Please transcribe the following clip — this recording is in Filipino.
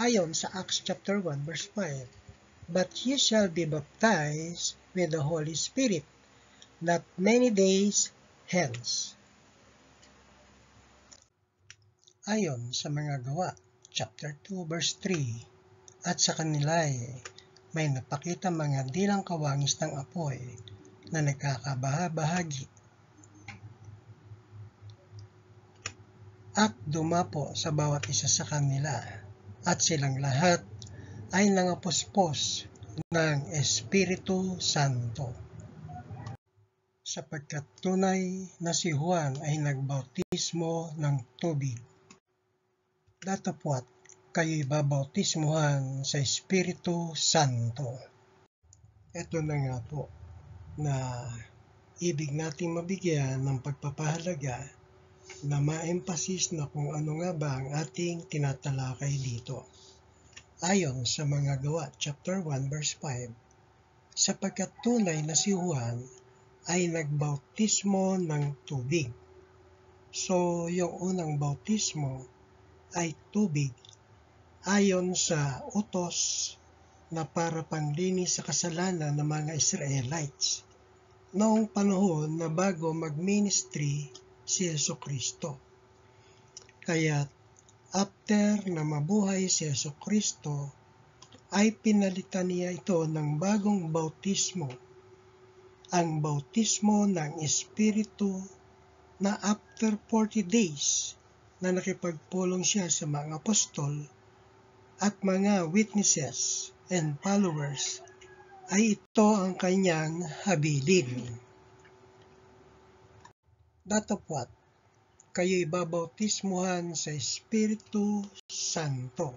Ayon sa Acts chapter 1 verse 5, "But ye shall be baptized with the Holy Spirit not many days hence." Ayon sa mga gawa, chapter 2 verse 3, "At sa kanila'y may napakita mga dilang kawangis ng apoy na nagkakabahabahagi at dumapo sa bawat isa sa kanila, at silang lahat ay nangapuspos ng Espiritu Santo, sapagkat tunay na si Juan ay nagbautismo ng tubig. Datapwat kayo'y babautismuhan sa Espiritu Santo." Ito na nga po na ibig nating mabigyan ng pagpapahalaga na ma-emphasis na kung ano nga ba ang ating tinatalakay dito. Ayon sa mga gawa, chapter 1 verse 5, "Sapagkat tunay na si Juan ay nagbautismo ng tubig." So, yung unang bautismo ay tubig ayon sa utos na para panlinis sa kasalanan ng mga Israelites noong panahon na bago mag-ministry si Jesucristo. Kaya after na mabuhay si Jesucristo, ay pinalitan niya ito ng bagong bautismo, ang bautismo ng Espiritu, na after 40 days na nakipagpulong siya sa mga apostol at mga witnesses and followers, ay ito ang kanyang habilin. Datapwat kayo'y babautismuhan sa Espiritu Santo.